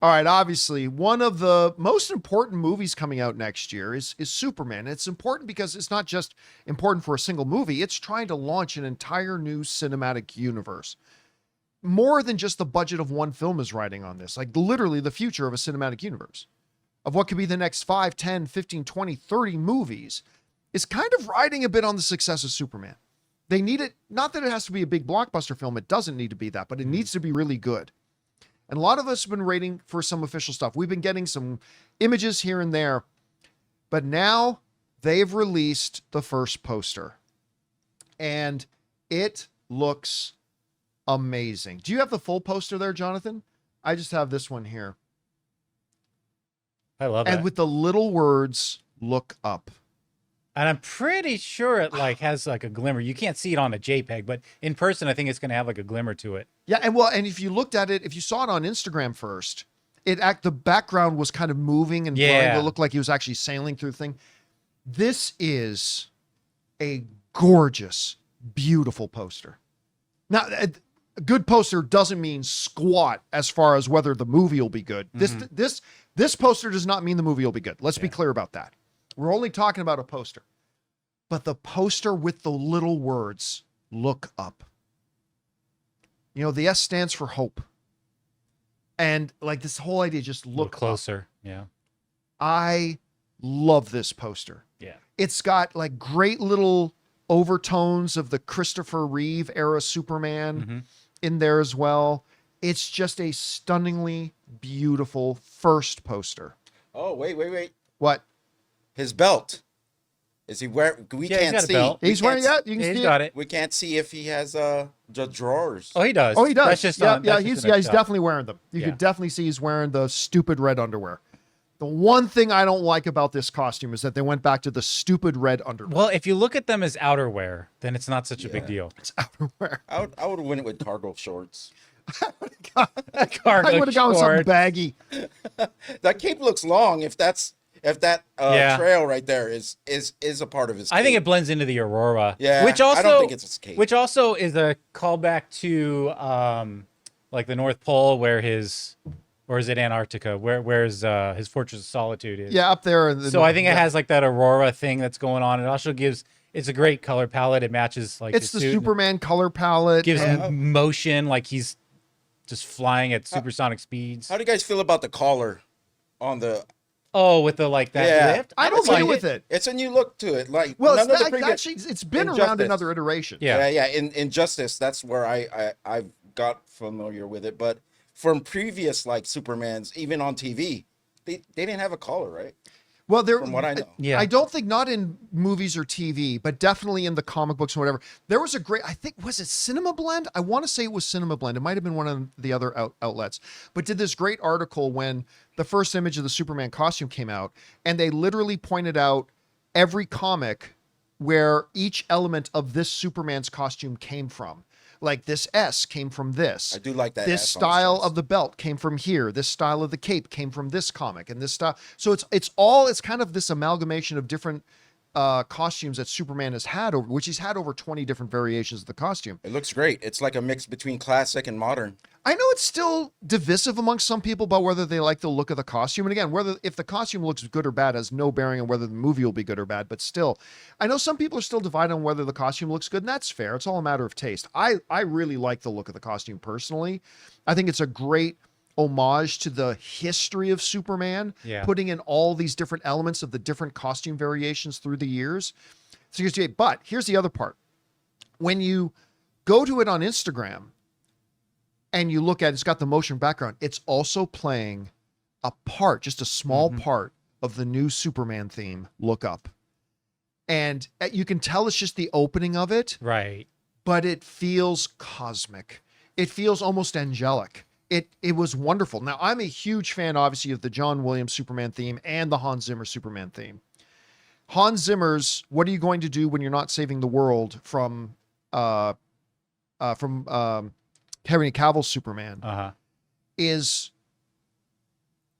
All right, obviously, one of the most important movies coming out next year is Superman. It's important because it's not just important for a single movie, it's trying to launch an entire new cinematic universe. More than just the budget of one film is riding on this, like literally the future of a cinematic universe, of what could be the next 5, 10, 15, 20, 30 movies, is kind of riding a bit on the success of Superman. They need it, not that it has to be a big blockbuster film, it doesn't need to be that, but it needs to be really good. And a lot of us have been waiting for some official stuff. We've been getting some images here and there, but now they've released the first poster and it looks amazing. Do you have the full poster there, Jonathan? I just have this one here. I love it. And with the little words, look up. And I'm pretty sure it like has like a glimmer. You can't see it on a JPEG, but in person, I think it's going to have like a glimmer to it. Yeah, and if you looked at it, if you saw it on Instagram first, the background was kind of moving and blurring. It looked like he was actually sailing through the thing. This is a gorgeous, beautiful poster. Now, a good poster doesn't mean squat as far as whether the movie will be good. This poster does not mean the movie will be good. Let's be clear about that. We're only talking about a poster. But the poster with the little words, look up. You know, the S stands for hope. And like this whole idea, just look closer. Up. Yeah. I love this poster. Yeah. It's got like great little overtones of the Christopher Reeve era Superman in there as well. It's just a stunningly beautiful first poster. Oh, wait. What? His belt. Is he wearing? We can't see. He's wearing it. You can see he's got it. We can't see if he has the drawers. Oh, he does. Oh, he does. That's just he's definitely wearing them. You could definitely see he's wearing the stupid red underwear. The one thing I don't like about this costume is that they went back to the stupid red underwear. Well, if you look at them as outerwear, then it's not such a big deal. It's outerwear. I would win it with cargo shorts. I would have gone with something baggy. That cape looks long. If that trail right there is a part of his cape. I think it blends into the Aurora. Yeah, which also, I don't think it's his cape. Which also is a callback to like the North Pole or is it Antarctica? Where's his Fortress of Solitude is. Yeah, up there. So I think it has like that Aurora thing that's going on. It also it's a great color palette. It matches like it's the Superman color palette. Gives him motion, like he's just flying at supersonic speeds. How do you guys feel about the collar on the? Oh, with the like that lift? I don't agree with it. It's a new look to it. Like, well, actually, it's been around in other iterations. Yeah. In Justice, that's where I got familiar with it. But from previous like Supermans, even on TV, they didn't have a collar, right? Well, from what I know, I don't think not in movies or TV, but definitely in the comic books and whatever. There was a great, I think, was it Cinema Blend? I want to say it was Cinema Blend. It might have been one of the other outlets, but did this great article when the first image of the Superman costume came out, and they literally pointed out every comic where each element of this Superman's costume came from. Like this S came from this. I do like that. This style of the belt came from here. This style of the cape came from this comic, and this style. So it's kind of this amalgamation of different costumes that Superman has had which he's had over 20 different variations of the costume. It looks great. It's like a mix between classic and modern. I know it's still divisive amongst some people about whether they like the look of the costume. And again, if the costume looks good or bad has no bearing on whether the movie will be good or bad. But still, I know some people are still divided on whether the costume looks good, and that's fair. It's all a matter of taste. I really like the look of the costume personally. I think it's a great homage to the history of Superman, putting in all these different elements of the different costume variations through the years. But here's the other part. When you go to it on Instagram and you look at it's got the motion background, it's also playing a part, just a small part of the new Superman theme, Look Up. And you can tell it's just the opening of it. Right. But it feels cosmic. It feels almost angelic. It was wonderful. Now, I'm a huge fan, obviously, of the John Williams Superman theme and the Hans Zimmer Superman theme. Hans Zimmer's "What Are You Going to Do When You're Not Saving the World" from Henry Cavill's Superman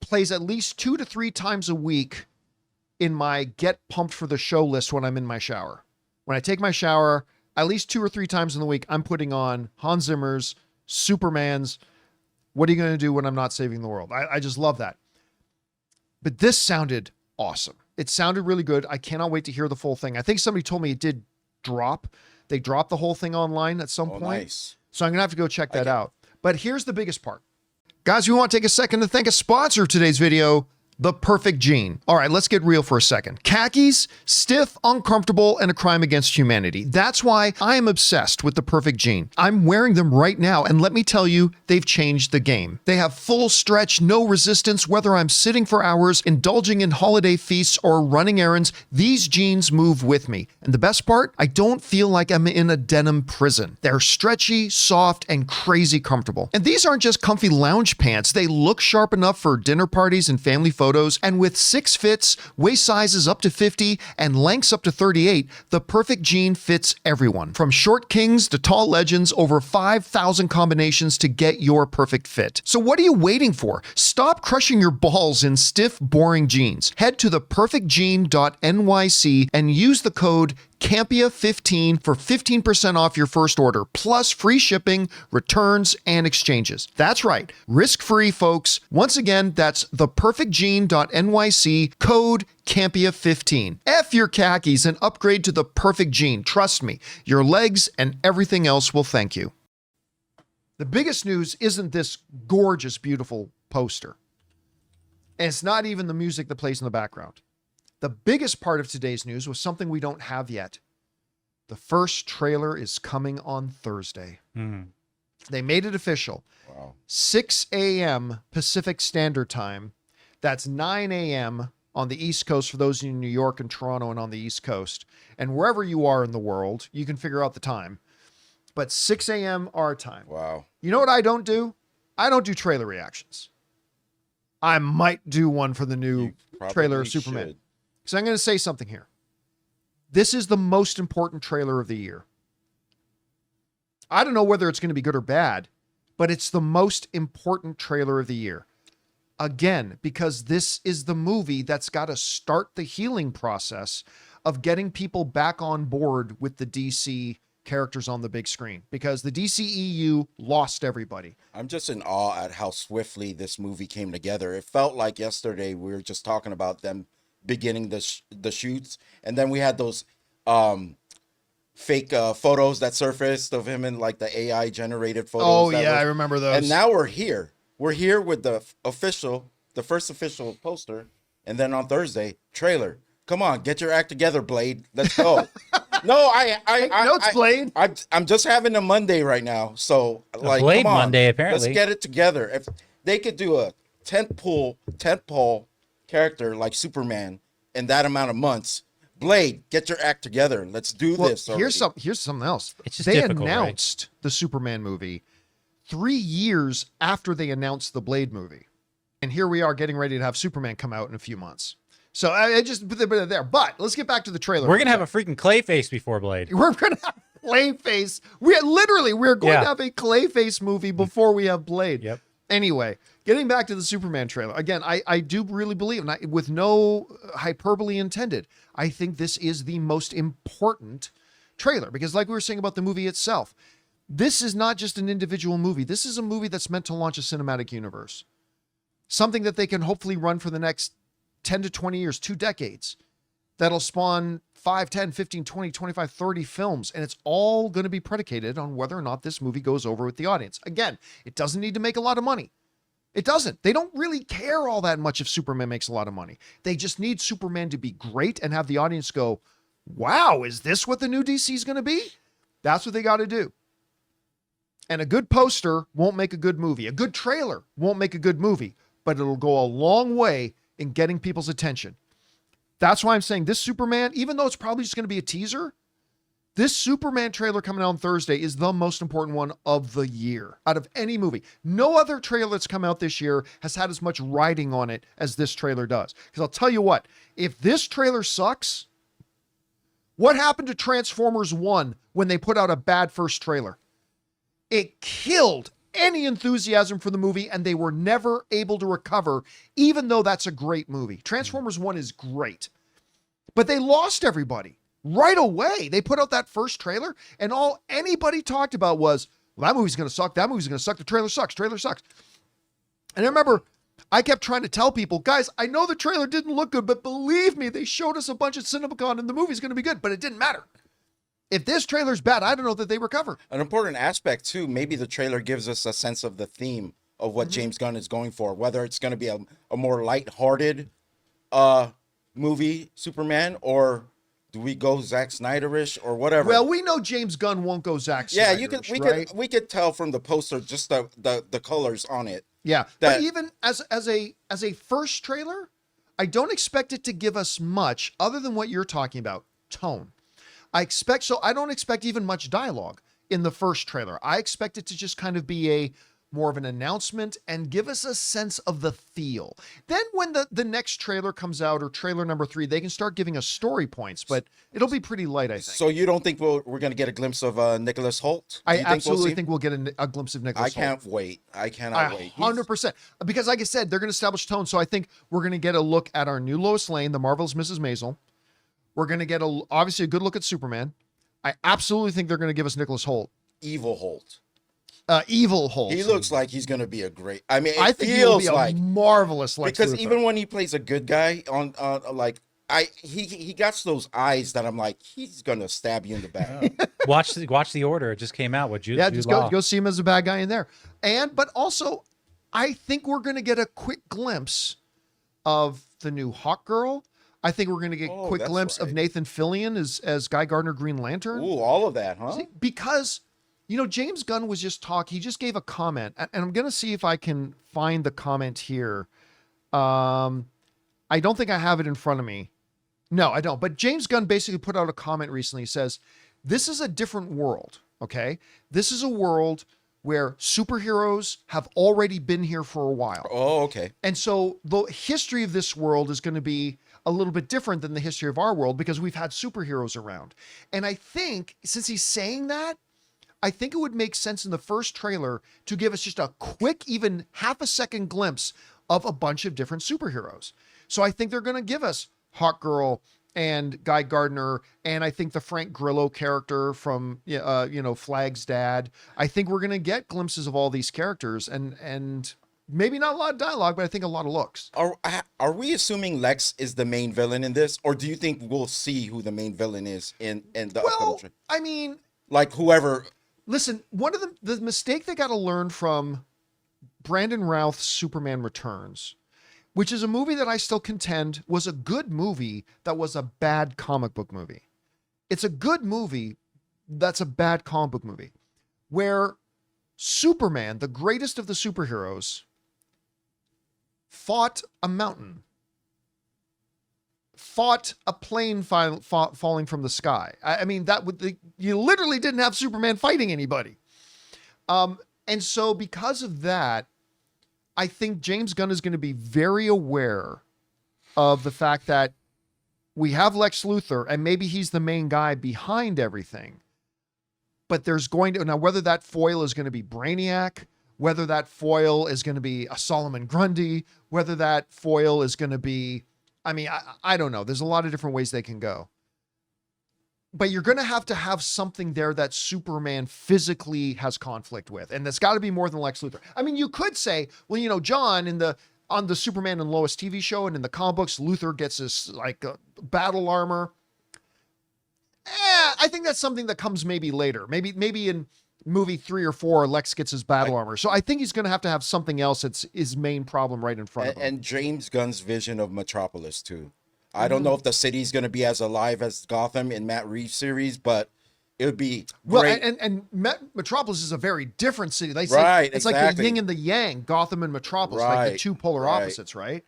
plays at least 2 to 3 times a week in my get pumped for the show list when I'm in my shower. When I take my shower, at least 2 or 3 times in the week, I'm putting on Hans Zimmer's Superman's What are you going to do when I'm not saving the world? I just love that. But this sounded awesome. It sounded really good. I cannot wait to hear the full thing. I think somebody told me it did drop. They dropped the whole thing online at some point. Nice. So I'm going to have to go check that out. But here's the biggest part. Guys, we want to take a second to thank a sponsor of today's video, The Perfect Jean. All right, let's get real for a second. Khakis, stiff, uncomfortable, and a crime against humanity. That's why I am obsessed with The Perfect Jean. I'm wearing them right now, and let me tell you, they've changed the game. They have full stretch, no resistance, whether I'm sitting for hours, indulging in holiday feasts, or running errands, these jeans move with me. And the best part, I don't feel like I'm in a denim prison. They're stretchy, soft, and crazy comfortable. And these aren't just comfy lounge pants. They look sharp enough for dinner parties and family photos. And with 6 fits, waist sizes up to 50, and lengths up to 38, the Perfect Jean fits everyone. From short kings to tall legends, over 5,000 combinations to get your perfect fit. So what are you waiting for? Stop crushing your balls in stiff, boring jeans. Head to theperfectjean.nyc and use the code Campea15 for 15% off your first order, plus free shipping, returns, and exchanges. That's right, risk-free, folks. Once again, that's theperfectjean.nyc, code Campea15. F your khakis and upgrade to the Perfect Jean. Trust me, your legs and everything else will thank you. The biggest news isn't this gorgeous, beautiful poster. And it's not even the music that plays in the background. The biggest part of today's news was something we don't have yet. The first trailer is coming on Thursday. They made it official. Wow. 6 a.m. Pacific Standard Time. That's 9 a.m. on the East Coast for those in New York and Toronto and on the East Coast. And wherever you are in the world, you can figure out the time. But 6 a.m. our time. Wow. You know what I don't do? I don't do trailer reactions. I might do one for the new trailer of Superman. So I'm going to say something here. This is the most important trailer of the year. I don't know whether it's going to be good or bad, but it's the most important trailer of the year. Again, because this is the movie that's got to start the healing process of getting people back on board with the DC characters on the big screen, because the DCEU lost everybody. I'm just in awe at how swiftly this movie came together. It felt like yesterday we were just talking about them beginning the shoots, and then we had those fake photos that surfaced of him in like the AI generated photos. Oh yeah, I remember those. And now we're here with the first official poster, and then on Thursday trailer. Come on, get your act together, Blade. Let's go. No, Blade. I'm just having a Monday right now, so like Blade come on, Monday apparently. Let's get it together. If they could do a tentpole character like Superman in that amount of months, Blade, get your act together. Let's do this. Here's something else. It's just they difficult, announced the Superman movie 3 years after they announced the Blade movie, and here we are getting ready to have Superman come out in a few months. So I just put it there. But let's get back to the trailer. We're gonna have a freaking Clayface before Blade. We're gonna have Clayface. We're going to have a Clayface movie before we have Blade. Yep. Anyway, getting back to the Superman trailer. Again, I do really believe, and with no hyperbole intended, I think this is the most important trailer, because like we were saying about the movie itself, this is not just an individual movie. This is a movie that's meant to launch a cinematic universe. Something that they can hopefully run for the next 10 to 20 years, 2 decades. That'll spawn 5, 10, 15, 20, 25, 30 films. And it's all going to be predicated on whether or not this movie goes over with the audience. Again, it doesn't need to make a lot of money. It doesn't. They don't really care all that much if Superman makes a lot of money. They just need Superman to be great and have the audience go, wow, is this what the new DC is going to be? That's what they got to do. And a good poster won't make a good movie. A good trailer won't make a good movie, but it'll go a long way in getting people's attention. That's why I'm saying this Superman, even though it's probably just going to be a teaser, this Superman trailer coming out on Thursday is the most important one of the year out of any movie. No other trailer that's come out this year has had as much riding on it as this trailer does. Because I'll tell you what, if this trailer sucks, what happened to Transformers 1 when they put out a bad first trailer? It killed any enthusiasm for the movie, and they were never able to recover, even though that's a great movie. Transformers 1 is great, but they lost everybody right away. They put out that first trailer, and all anybody talked about was, well, that movie's going to suck. That movie's going to suck. The trailer sucks. Trailer sucks. And I remember I kept trying to tell people, guys, I know the trailer didn't look good, but believe me, they showed us a bunch at CinemaCon and the movie's going to be good, but it didn't matter. If this trailer's bad, I don't know that they recover. An important aspect too, maybe the trailer gives us a sense of the theme of what James Gunn is going for, whether it's going to be a more lighthearted movie, Superman, or do we go Zack Snyderish or whatever? Well, we know James Gunn won't go Zack Snyderish, Yeah, we could tell from the poster, just the colors on it. Yeah, that, but even as a first trailer, I don't expect it to give us much other than what you're talking about, tone. I don't expect even much dialogue in the first trailer. I expect it to just kind of be more of an announcement and give us a sense of the feel. Then when the next trailer comes out, or trailer number 3, they can start giving us story points, but it'll be pretty light, I think. So you don't think we're going to get a glimpse of Nicholas Hoult? I absolutely think we'll get a glimpse of Nicholas Hoult. I can't wait. I cannot wait. 100%. Because like I said, they're going to establish tone. So I think we're going to get a look at our new Lois Lane, the Marvelous Mrs. Maisel. We're going to get obviously a good look at Superman. I absolutely think they're going to give us Nicholas Hoult. Evil Hoult. Evil Hoult. He looks like he's going to be a great. I mean, I think he'll be a marvelous Lex because Luthor. even when he plays a good guy on he got those eyes that I'm like, he's going to stab you in the back. Watch the order. It just came out with Jude. Yeah, just go see him as a bad guy in there. But also, I think we're going to get a quick glimpse of the new Hawk Girl. I think we're going to get a quick glimpse of Nathan Fillion as Guy Gardner Green Lantern. Ooh, all of that, huh? See, because, James Gunn was just he just gave a comment, and I'm going to see if I can find the comment here. I don't think I have it in front of me. No, I don't. But James Gunn basically put out a comment recently. He says, this is a different world, okay? This is a world where superheroes have already been here for a while. Oh, okay. And so the history of this world is going to be a little bit different than the history of our world because we've had superheroes around. And I think since he's saying that, I think it would make sense in the first trailer to give us just a quick, even half a second glimpse of a bunch of different superheroes. So I think they're going to give us Hawk Girl and Guy Gardner, and I think the Frank Grillo character from Flag's dad. I think we're going to get glimpses of all these characters and maybe not a lot of dialogue, but I think a lot of looks. Are we assuming Lex is the main villain in this, or do you think we'll see who the main villain is in the upcoming trailer? I mean, like whoever. Listen, one of the mistake they got to learn from Brandon Routh's Superman Returns, which is a movie that I still contend was a good movie that was a bad comic book movie. It's a good movie that's a bad comic book movie, where Superman, the greatest of the superheroes, fought a mountain, fought a plane falling from the sky. I mean, you literally didn't have Superman fighting anybody. And so because of that, I think James Gunn is going to be very aware of the fact that we have Lex Luthor and maybe he's the main guy behind everything. But there's now whether that foil is going to be Brainiac, whether that foil is going to be a Solomon Grundy, whether that foil is going to be, I don't know. There's a lot of different ways they can go. But you're going to have something there that Superman physically has conflict with. And that's got to be more than Lex Luthor. I mean, you could say, well, John, on the Superman and Lois TV show and in the comic books, Luthor gets this battle armor. I think that's something that comes maybe later. Maybe in movie 3 or 4, Lex gets his battle armor. So I think he's going to have something else that's his main problem right in front of him. And James Gunn's vision of Metropolis too. I don't know if the city's going to be as alive as Gotham in Matt Reeves' series, but it would be great. Well, and Metropolis is a very different city. They say it's exactly. like the yin and the yang, Gotham and Metropolis, like the two polar opposites, right?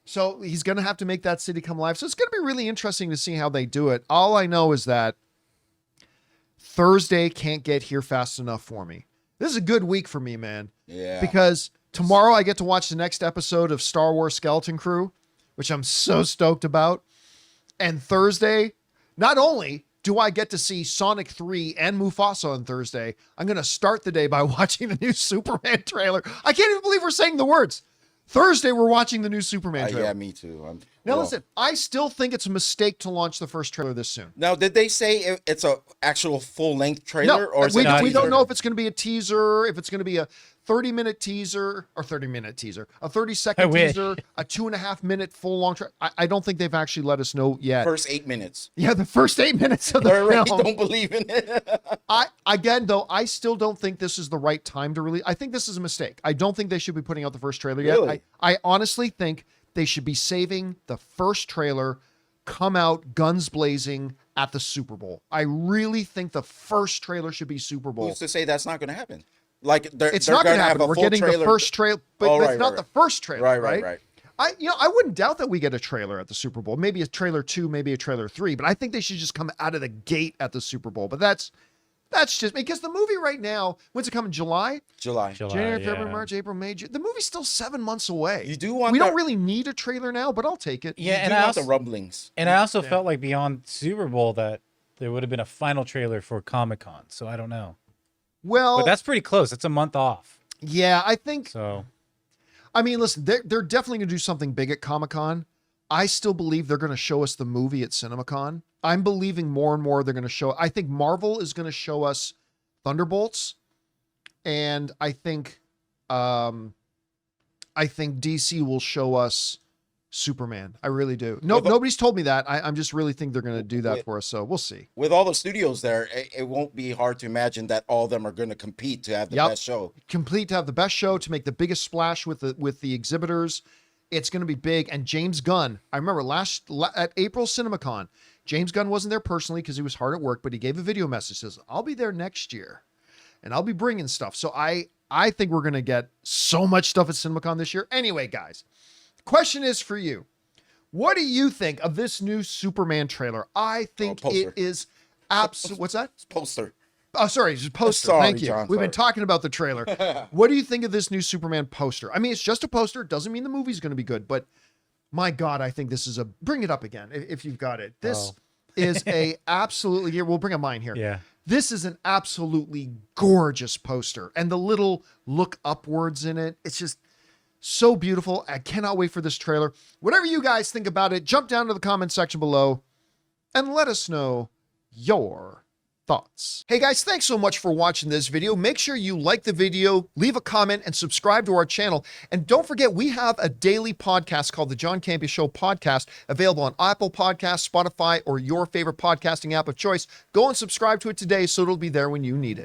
So he's going to have to make that city come alive. So it's going to be really interesting to see how they do it. All I know is that Thursday can't get here fast enough for me. This is a good week for me, man. Yeah. Because tomorrow I get to watch the next episode of Star Wars Skeleton Crew, which I'm so stoked about. And Thursday, not only do I get to see Sonic 3 and Mufasa on Thursday, I'm going to start the day by watching the new Superman trailer. I can't even believe we're saying the words. Thursday, we're watching the new Superman trailer. Yeah, me too. Listen, I still think it's a mistake to launch the first trailer this soon. Now, did they say it's a actual full-length trailer? No, or is we it a don't teaser? know if it's going to be a teaser, if it's going to be a 30-minute teaser or 30-minute teaser, a 30-second wish. teaser, a 2.5-minute full long trailer. I don't think they've actually let us know yet. First 8 minutes. Yeah, the first 8 minutes of the They already film. don't believe in it. I still don't think this is the right time to release. I think this is a mistake. I don't think they should be putting out the first trailer yet. Really? I honestly think they should be saving the first trailer, come out guns blazing at the Super Bowl. I really think the first trailer should be Super Bowl. Who's to say that's not going to happen? Like It's they're not going to have happen. a We're full getting trailer. the first trailer, but Oh, it's right, not right, the right. first trailer, Right. I wouldn't doubt that we get a trailer at the Super Bowl. Maybe a trailer 2, maybe a trailer 3, but I think they should just come out of the gate at the Super Bowl. But that's just because the movie right now, when's it coming? July? July. January, yeah. February, March, April, May, June. The movie's still 7 months away. You do want we don't that- really need a trailer now, but I'll take it. Yeah, You and do I want also, the rumblings. and I also felt like beyond Super Bowl that there would have been a final trailer for Comic-Con. So I don't know. Well, But that's pretty close. It's a month off. yeah, I think. So I mean, listen, they're definitely going to do something big at Comic-Con. I still believe they're going to show us the movie at CinemaCon. I'm believing more and more they're going to show. I think Marvel is going to show us Thunderbolts, and I think DC will show us Superman. I really do. No, nobody's told me that. I'm just really think they're going to do that for us. So we'll see. With all the studios there, it won't be hard to imagine that all of them are going to compete to have the best show. Complete to have the best show, to make the biggest splash with the exhibitors. It's going to be big. And James Gunn, I remember at April CinemaCon, James Gunn wasn't there personally because he was hard at work, but he gave a video message, says, I'll be there next year and I'll be bringing stuff. So I think we're going to get so much stuff at CinemaCon this year. Anyway, guys, question is for you. What do you think of this new Superman trailer? I think poster. it is absolute. What's that? It's poster. Oh, sorry, it's a poster. Sorry, Thank you. John, We've been sorry. talking about the trailer. What do you think of this new Superman poster? I mean, it's just a poster. It doesn't mean the movie's going to be good, but my God, I think this is bring it up again if you've got it. This is a absolutely, here, we'll bring up mine here. yeah. This is an absolutely gorgeous poster, and the little look upwards in it. It's just so beautiful. I cannot wait for this trailer. Whatever you guys think about it, jump down to the comment section below and let us know your thoughts. Hey guys, thanks so much for watching this video. Make sure you like the video, leave a comment, and subscribe to our channel. And don't forget, we have a daily podcast called the John Campea Show podcast, available on Apple Podcasts, Spotify, or your favorite podcasting app of choice. Go and subscribe to it today so it'll be there when you need it.